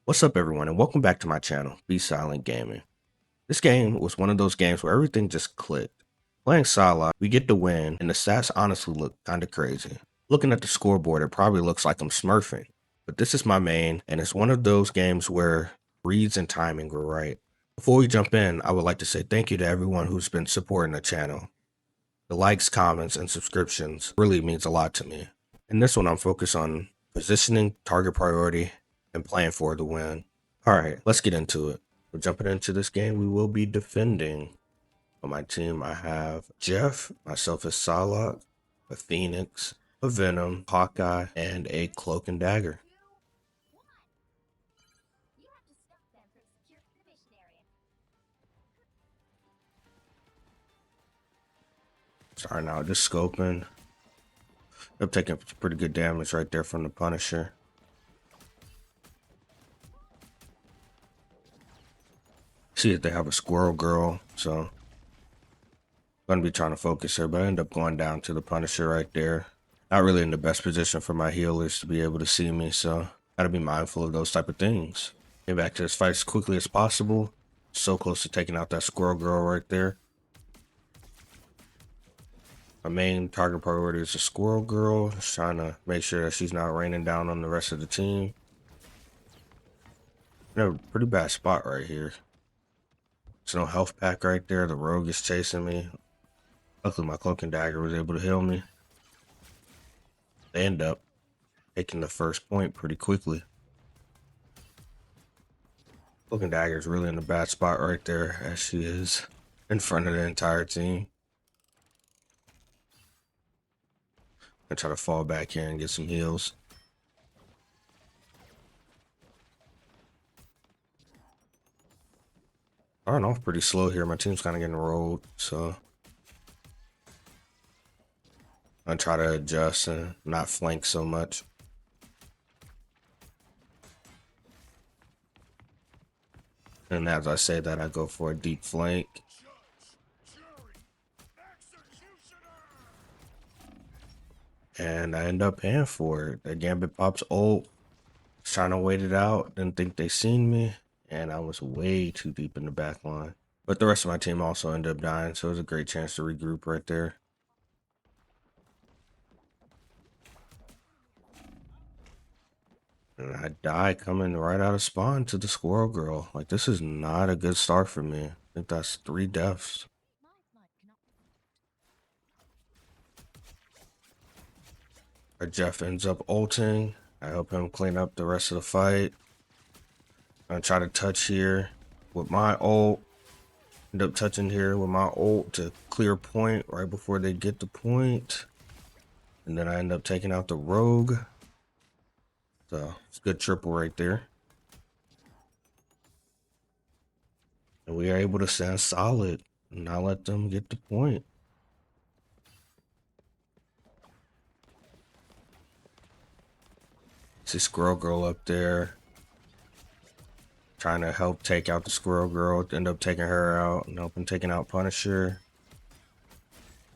What's up everyone and welcome back to my channel, B.Silent Gaming. This game was one of those games where everything just clicked. Playing Psylocke, we get the win and the stats honestly look kinda crazy. Looking at the scoreboard, it probably looks like I'm smurfing. But this is my main and it's one of those games where reads and timing were right. Before we jump in, I would like to say thank you to everyone who's been supporting the channel. The likes, comments, and subscriptions really means a lot to me. In this one, I'm focused on positioning, target priority, and playing for the win. Alright, let's get into it. We're jumping into this game. We will be defending. On my team, I have Jeff, myself as Psylocke, a Phoenix, a Venom, Hawkeye, and a Cloak and Dagger. Sorry now, just scoping. I'm taking pretty good damage right there from the Punisher. See if they have a squirrel girl, so I'm gonna be trying to focus her, but I end up going down to the Punisher right there. Not really in the best position for my healers to be able to see me, so gotta be mindful of those type of things. Get back to this fight as quickly as possible. So close to taking out that squirrel girl right there. My main target priority is the squirrel girl. Just trying to make sure that she's not raining down on the rest of the team. In a pretty bad spot right here. There's no health pack right there. The rogue is chasing me. Luckily my cloak and dagger was able to heal me. They end up taking the first point pretty quickly. Cloak and dagger is really in a bad spot right there, as she is in front of the entire team. I try to fall back here and get some heals. Starting off pretty slow here. My team's kind of getting rolled, so I try to adjust and not flank so much. And as I say that, I go for a deep flank. And I end up paying for it. The Gambit pops ult. Trying to wait it out. Didn't think they seen me. And I was way too deep in the back line. But the rest of my team also ended up dying. So it was a great chance to regroup right there. And I die coming right out of spawn to the squirrel girl. Like, this is not a good start for me. I think that's 3 deaths. Jeff ends up ulting. I help him clean up the rest of the fight. I try to touch here with my ult. End up touching here with my ult to clear point right before they get the point. And then I end up taking out the rogue. So it's a good triple right there. And we are able to stand solid and not let them get the point. See Squirrel Girl up there. Trying to help take out the Squirrel Girl. End up taking her out and helping taking out Punisher.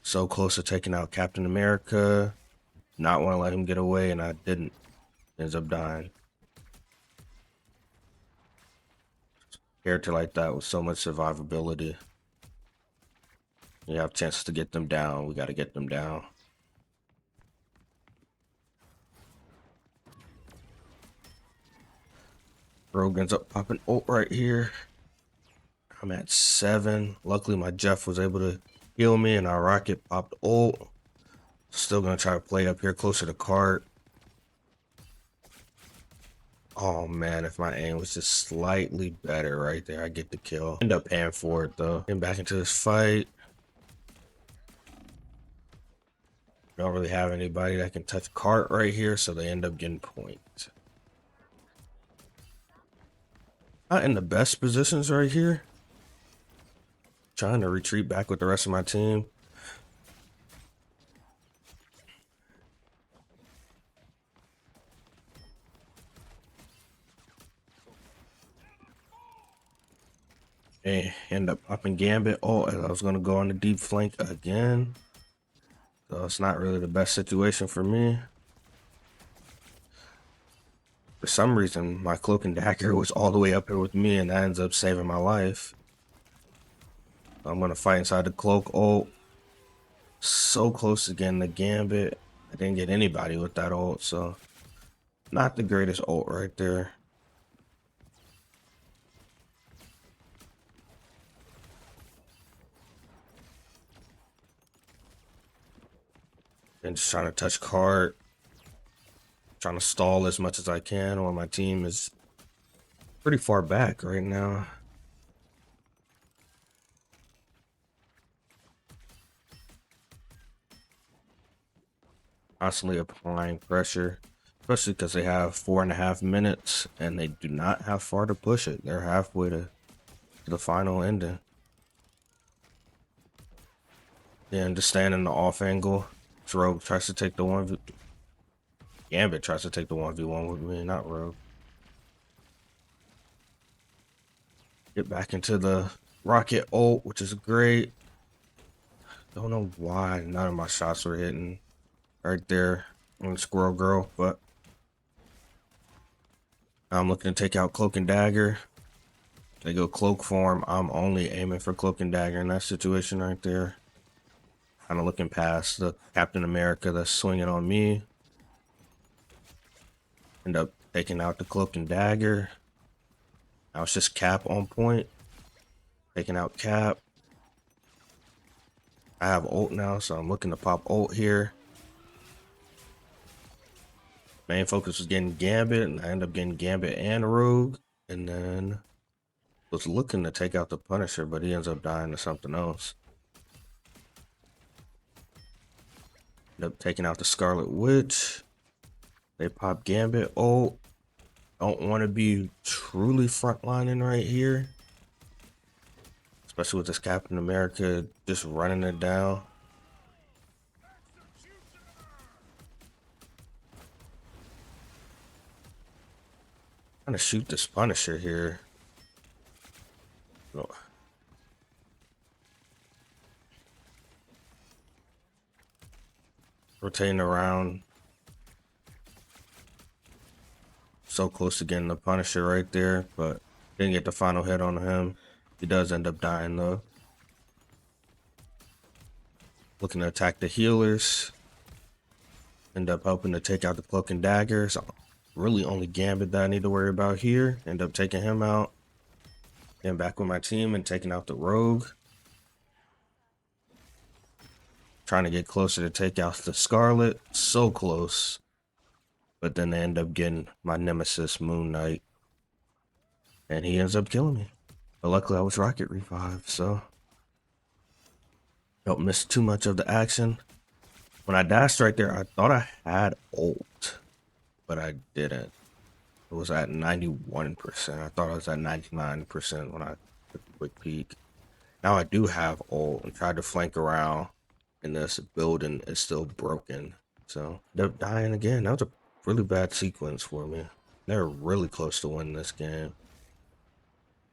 So close to taking out Captain America. Not want to let him get away, and I didn't. Ends up dying. Character like that with so much survivability. You have chances to get them down. We got to get them down. Rogue ends up popping ult right here. I'm at 7. Luckily, my Jeff was able to heal me, and our rocket popped ult. Still gonna try to play up here closer to cart. Oh man, if my aim was just slightly better right there, I get the kill. End up paying for it though. Getting back into this fight. Don't really have anybody that can touch cart right here, so they end up getting points. Not in the best positions right here. Trying to retreat back with the rest of my team. And end up popping Gambit. Oh, I was going to go on the deep flank again. So it's not really the best situation for me. For some reason, my cloak and dagger was all the way up here with me, and that ends up saving my life. I'm gonna fight inside the cloak ult. So close to getting the gambit. I didn't get anybody with that ult, so not the greatest ult right there. And just trying to touch card, trying to stall as much as I can while my team is pretty far back right now. Constantly applying pressure, especially because they have 4.5 minutes and they do not have far to push it. They're halfway to the final ending. Then just stand in the off angle. Rogue tries to take the 1v. Gambit tries to take the 1v1 with me, not Rogue. Get back into the rocket ult, which is great. Don't know why none of my shots were hitting right there on the Squirrel Girl, but I'm looking to take out Cloak and Dagger. They go cloak form. I'm only aiming for Cloak and Dagger in that situation right there. Kind of looking past the Captain America that's swinging on me. End up taking out the Cloak and Dagger. Now it's just Cap on point. Taking out Cap. I have ult now, so I'm looking to pop ult here. Main focus was getting Gambit, and I end up getting Gambit and Rogue. And then was looking to take out the Punisher, but he ends up dying to something else. End up taking out the Scarlet Witch. They pop Gambit ult. Don't want to be truly frontlining right here, especially with this Captain America just running it down. Trying to shoot this Punisher here. Oh. Rotating around. So close to getting the Punisher right there, but didn't get the final hit on him. He does end up dying though. Looking to attack the healers. End up helping to take out the Cloak and Dagger. So really only Gambit that I need to worry about here. End up taking him out. Then back with my team and taking out the Rogue. Trying to get closer to take out the Scarlet. So close. But then they end up getting my nemesis, Moon Knight. And he ends up killing me. But luckily I was rocket revived, so don't miss too much of the action. When I dashed right there, I thought I had ult, but I didn't. It was at 91%. I thought I was at 99% when I took a quick peek. Now I do have ult and tried to flank around, and this building is still broken. So they're dying again. That was a really bad sequence for me. They're really close to winning this game.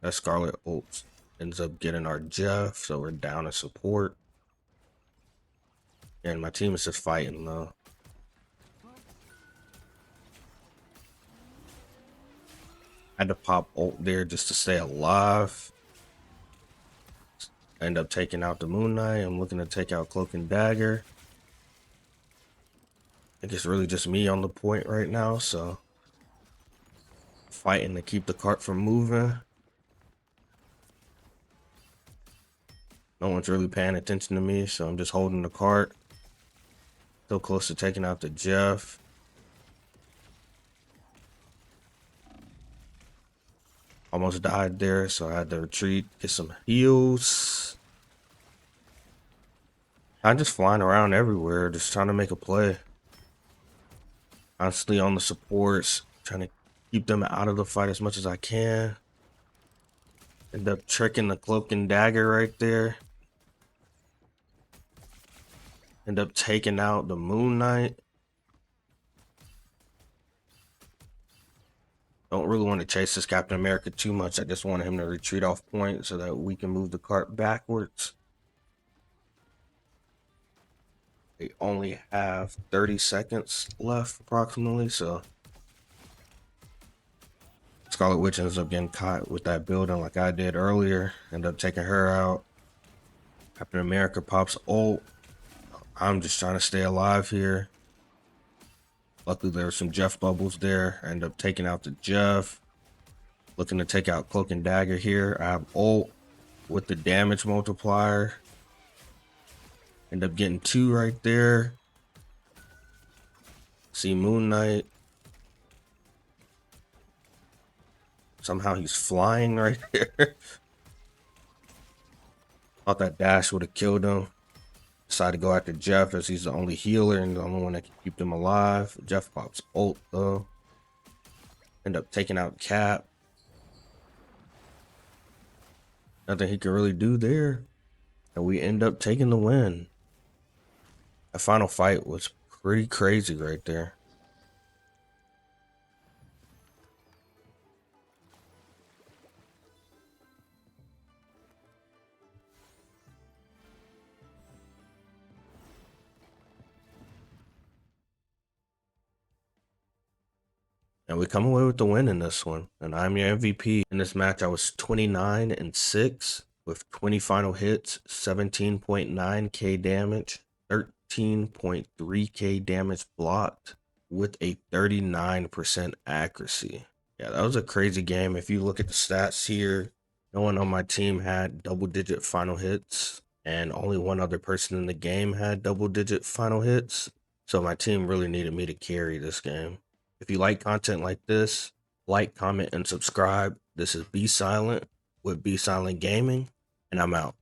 That Scarlet ult ends up getting our Jeff, so we're down to support. And my team is just fighting though. I had to pop ult there just to stay alive. I end up taking out the Moon Knight. I'm looking to take out Cloak and Dagger. I think it's really just me on the point right now, so fighting to keep the cart from moving. No one's really paying attention to me, so I'm just holding the cart. Still close to taking out the Jeff. Almost died there, so I had to retreat, get some heals. I'm just flying around everywhere, just trying to make a play. Constantly on the supports, trying to keep them out of the fight as much as I can. End up tricking the Cloak and Dagger right there. End up taking out the Moon Knight. Don't really want to chase this Captain America too much. I just wanted him to retreat off point so that we can move the cart backwards. They only have 30 seconds left approximately, so Scarlet Witch ends up getting caught with that building like I did earlier. End up taking her out. Captain America pops ult. I'm just trying to stay alive here. Luckily, there were some Jeff bubbles there. I end up taking out the Jeff. Looking to take out Cloak and Dagger here. I have ult with the damage multiplier. End up getting 2 right there. See Moon Knight. Somehow he's flying right there. Thought that dash would have killed him. Decided to go after Jeff as he's the only healer and the only one that can keep them alive. Jeff pops ult though. End up taking out Cap. Nothing he can really do there. And we end up taking the win. The final fight was pretty crazy right there. And we come away with the win in this one. And I'm your MVP. In this match, I was 29-6 with 20 final hits, 17.9k damage, 13.3k damage blocked with a 39% accuracy. Yeah, that was a crazy game. If you look at the stats here, no one on my team had double-digit final hits, and only one other person in the game had double-digit final hits. So my team really needed me to carry this game. If you like content like this, like, comment, and subscribe. This is B.Silent with B.Silent Gaming, and I'm out.